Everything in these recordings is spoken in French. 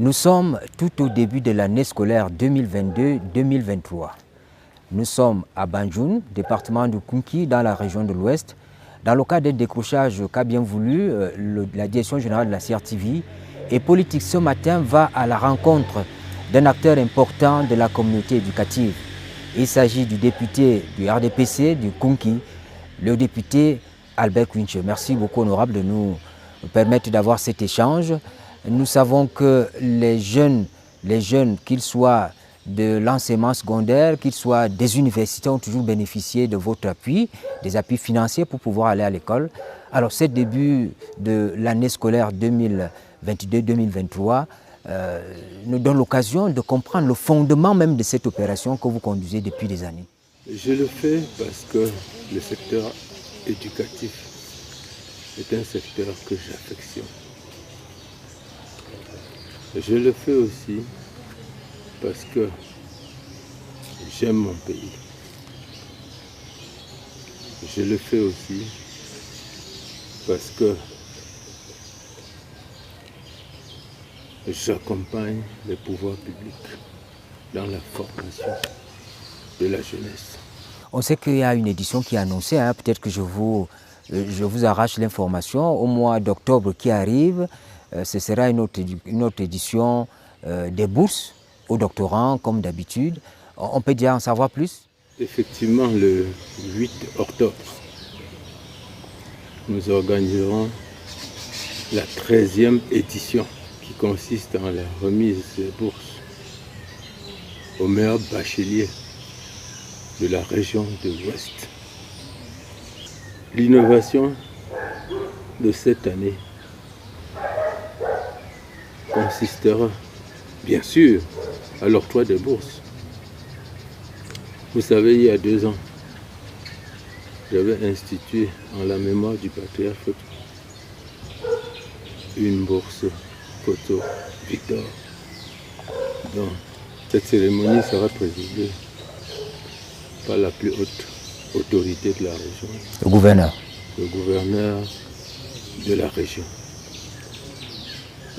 Nous sommes tout au début de l'année scolaire 2022-2023. Nous sommes à Banjoun, département de Kounki, dans la région de l'Ouest. Dans le cadre des décrochages qu'a bien voulu la Direction générale de la CRTV et politique ce matin va à la rencontre d'un acteur important de la communauté éducative. Il s'agit du député du RDPC du Kounki, le député Albert Quinche. Merci beaucoup, honorable, de nous permettre d'avoir cet échange. Nous savons que les jeunes, qu'ils soient de l'enseignement secondaire, qu'ils soient des universités, ont toujours bénéficié de votre appui, des appuis financiers pour pouvoir aller à l'école. Alors, ce début de l'année scolaire 2022-2023 nous donne l'occasion de comprendre le fondement même de cette opération que vous conduisez depuis des années. Je le fais parce que le secteur éducatif est un secteur que j'affectionne. Je le fais aussi parce que j'aime mon pays. Je le fais aussi parce que j'accompagne les pouvoirs publics dans la formation de la jeunesse. On sait qu'il y a une édition qui est annoncée, peut-être que je vous arrache l'information, au mois d'octobre qui arrive. Ce sera une autre édition des bourses aux doctorants, comme d'habitude. On peut déjà en savoir plus? Effectivement, le 8 octobre, nous organiserons la 13e édition qui consiste en la remise des bourses aux meilleurs bacheliers de la région de l'Ouest. L'innovation de cette année consistera bien sûr à l'octroi des bourses. Vous savez, il y a 2 ans, j'avais institué en la mémoire du patriarche une bourse photo Victor. Donc, cette cérémonie sera présidée par la plus haute autorité de la région. Le gouverneur. Le gouverneur de la région.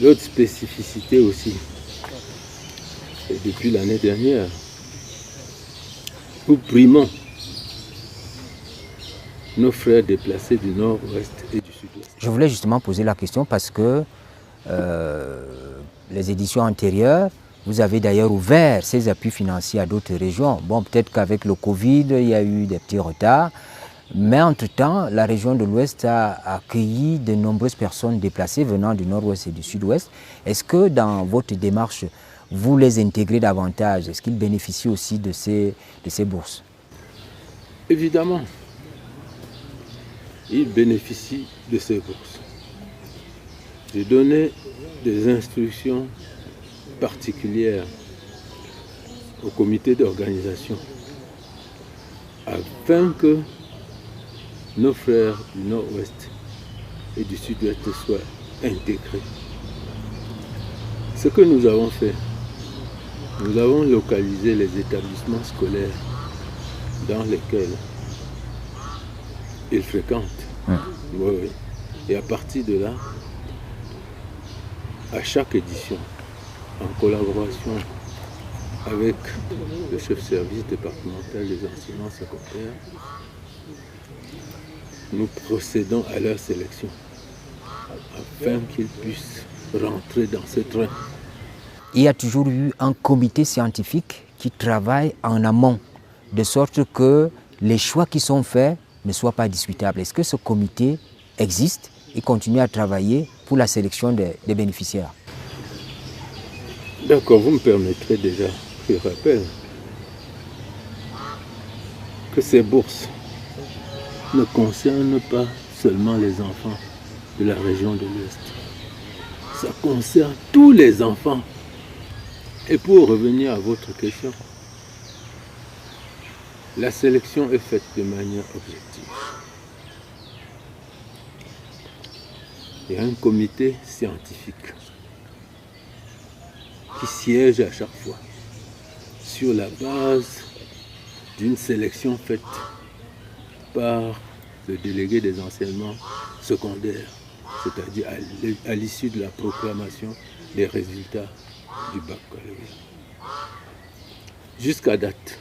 L'autre spécificité aussi, et depuis l'année dernière, nous primons nos frères déplacés du nord-ouest et du sud-ouest. Je voulais justement poser la question parce que les éditions antérieures, vous avez d'ailleurs ouvert ces appuis financiers à d'autres régions. Bon, peut-être qu'avec le Covid, il y a eu des petits retards. Mais entre-temps, la région de l'Ouest a accueilli de nombreuses personnes déplacées venant du nord-ouest et du sud-ouest. Est-ce que dans votre démarche, vous les intégrez davantage? Est-ce qu'ils bénéficient aussi de ces bourses? Évidemment, ils bénéficient de ces bourses. J'ai donné des instructions particulières au comité d'organisation afin que nos frères du nord-ouest et du sud-ouest soient intégrés. Ce que nous avons fait, nous avons localisé les établissements scolaires dans lesquels ils fréquentent. Oui. Et à partir de là, à chaque édition, en collaboration avec le chef-service départemental des enseignements secondaires, nous procédons à leur sélection afin qu'ils puissent rentrer dans ce train. Il y a toujours eu un comité scientifique qui travaille en amont, de sorte que les choix qui sont faits ne soient pas discutables. Est-ce que ce comité existe et continue à travailler pour la sélection des bénéficiaires? D'accord, vous me permettrez déjà que je rappelle que ces bourses ne concernent pas seulement les enfants de la région de l'Ouest. Ça concerne tous les enfants. Et pour revenir à votre question, la sélection est faite de manière objective. Il y a un comité scientifique qui siège à chaque fois sur la base d'une sélection faite par le délégué des enseignements secondaires, c'est-à-dire à l'issue de la proclamation des résultats du baccalauréat. Jusqu'à date,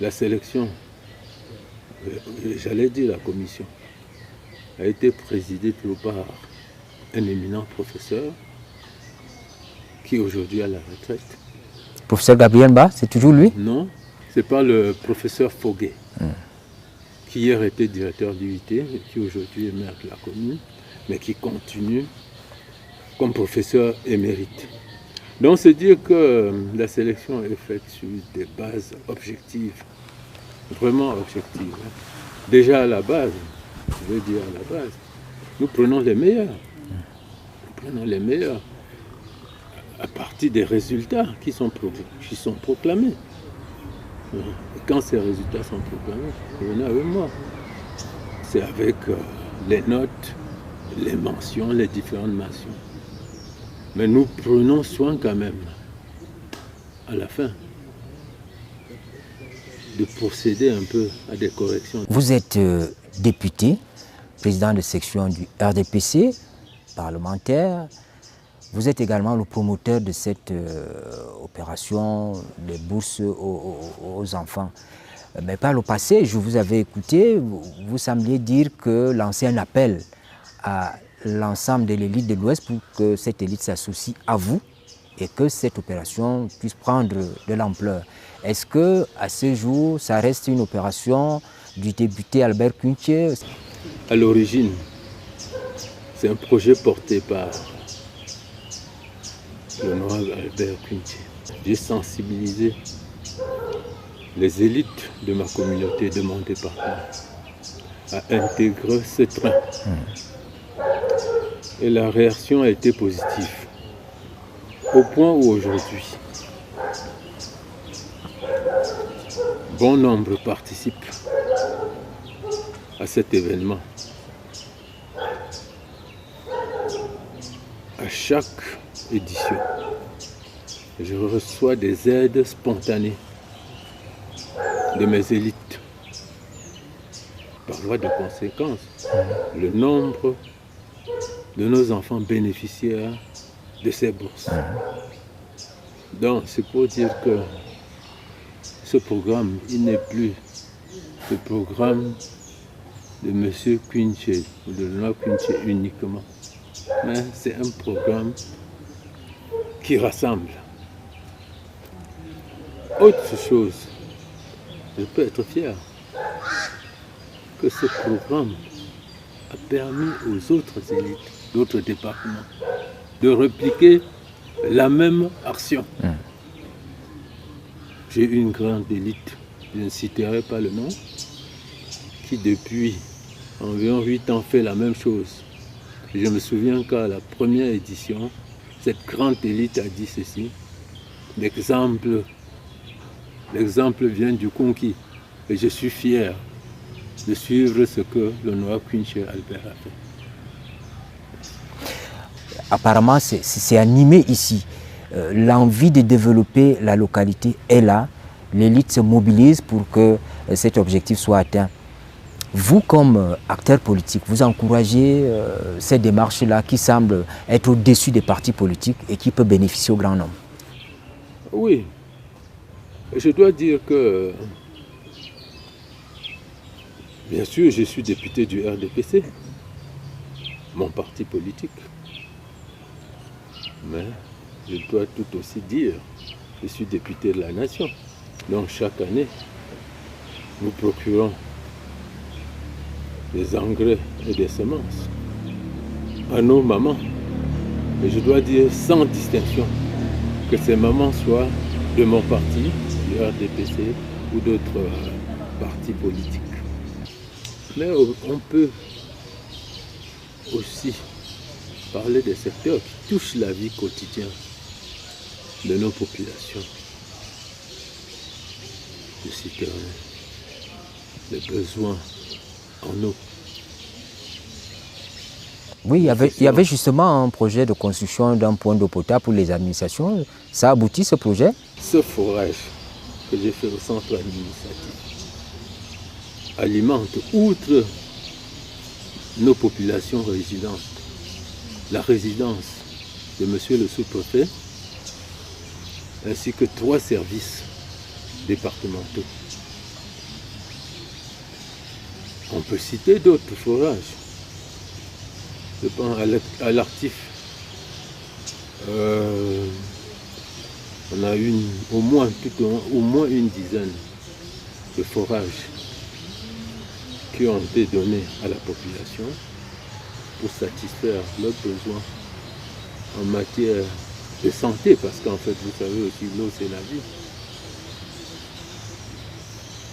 la sélection, j'allais dire la commission, a été présidée par un éminent professeur qui aujourd'hui est à la retraite. Professeur Gabriel Ba, c'est toujours lui? Non, c'est pas le professeur Foguet, qui hier était directeur d'UIT et qui aujourd'hui est maire de la commune, mais qui continue comme professeur émérite. Donc c'est dire que la sélection est faite sur des bases objectives, vraiment objectives. Déjà à la base, je veux dire à la base, nous prenons les meilleurs. Nous prenons les meilleurs à partir des résultats qui sont proclamés. Et quand ces résultats sont proclamés, venez avec moi. C'est avec les notes, les mentions, les différentes mentions. Mais nous prenons soin quand même, à la fin, de procéder un peu à des corrections. Vous êtes député, président de section du RDPC, parlementaire. Vous êtes également le promoteur de cette opération des bourses aux enfants. Mais par le passé, je vous avais écouté, vous sembliez dire que lancer un appel à l'ensemble de l'élite de l'Ouest pour que cette élite s'associe à vous et que cette opération puisse prendre de l'ampleur. Est-ce que à ce jour, ça reste une opération du député Albert Kounché? À l'origine, c'est un projet porté par l'honorable Albert Kounché. J'ai sensibilisé les élites de ma communauté, de mon département, à intégrer ce train. Et la réaction a été positive, au point où aujourd'hui, bon nombre participent à cet événement. À chaque édition, je reçois des aides spontanées de mes élites. Par voie de conséquence, le nombre de nos enfants bénéficiaires de ces bourses. Donc, c'est pour dire que ce programme, il n'est plus le programme de M. Kounché ou de l'honorable Kounché uniquement, mais c'est un programme qui rassemble. Autre chose, je peux être fier que ce programme a permis aux autres élites, d'autres départements, de répliquer la même action. J'ai une grande élite, je ne citerai pas le nom, qui depuis environ 8 ans fait la même chose. Et je me souviens qu'à la première édition, cette grande élite a dit ceci: l'exemple vient du conquis. Et je suis fier de suivre ce que l'honorable Kounché Albert a fait. Apparemment, c'est animé ici. L'envie de développer la localité est là. L'élite se mobilise pour que cet objectif soit atteint. Vous, comme acteur politique, vous encouragez ces démarches-là qui semblent être au-dessus des partis politiques et qui peuvent bénéficier au grand nombre? Oui. Je dois dire que, bien sûr, je suis député du RDPC, mon parti politique. Mais je dois tout aussi dire, je suis député de la nation. Donc chaque année, nous procurons des engrais et des semences à nos mamans. Et je dois dire sans distinction que ces mamans soient de mon parti, du RDPC ou d'autres partis politiques. Mais on peut aussi parler des secteurs qui touchent la vie quotidienne de nos populations. Je citerai les besoins en eau. Oui, il y avait justement un projet de construction d'un point d'eau potable pour les administrations. Ça aboutit, ce projet? Ce forage que j'ai fait au centre administratif alimente, outre nos populations résidentes, la résidence de monsieur le sous-préfet, ainsi que 3 services départementaux. On peut citer d'autres forages. Je pense à l'Artif. On a au moins une dizaine de forages qui ont été donnés à la population pour satisfaire leurs besoins en matière de santé, parce qu'en fait, vous savez aussi, l'eau, c'est la vie.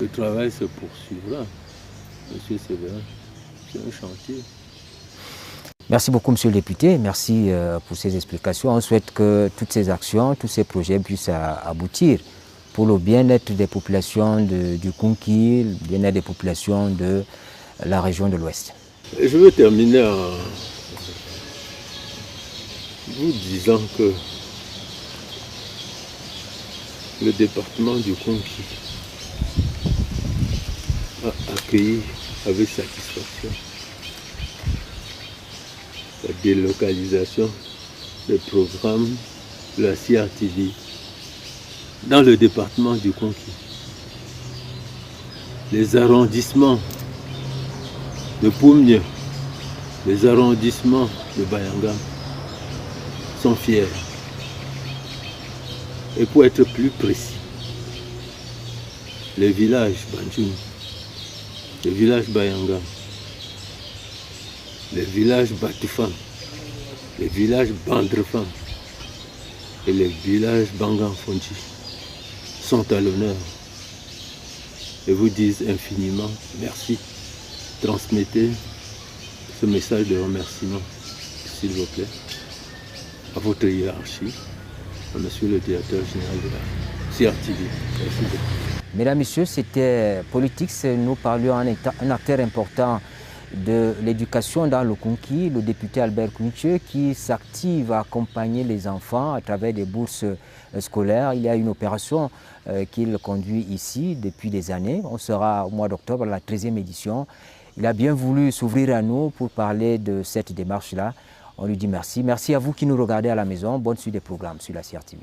Le travail se poursuivra, monsieur Séverin. C'est un chantier. Merci beaucoup, monsieur le député. Merci pour ces explications. On souhaite que toutes ces actions, tous ces projets puissent aboutir pour le bien-être des populations du Kounki, le bien-être des populations de la région de l'Ouest. Je veux terminer en vous disant que le département du Kounki a accueilli avec satisfaction la délocalisation des programmes de la CRTV dans le département du Kounki. Les arrondissements de Poumgne, les arrondissements de Bayangam sont fiers. Et pour être plus précis, les villages Banjoun, les villages Bayangam, les villages Batoufam, les villages Bandrefam et les villages Bangan-Fonji sont à l'honneur et vous disent infiniment merci. Transmettez ce message de remerciement, s'il vous plaît, à votre hiérarchie, à monsieur le directeur général de la CRTV. Merci beaucoup. Mesdames, Messieurs, c'était Politics. Nous parlions un acteur important de l'éducation dans le Kounki, le député Albert Kounche, qui s'active à accompagner les enfants à travers des bourses scolaires. Il y a une opération qu'il conduit ici depuis des années. On sera au mois d'octobre à la 13e édition. Il a bien voulu s'ouvrir à nous pour parler de cette démarche-là. On lui dit merci. Merci à vous qui nous regardez à la maison. Bonne suite des programmes sur la CRTV.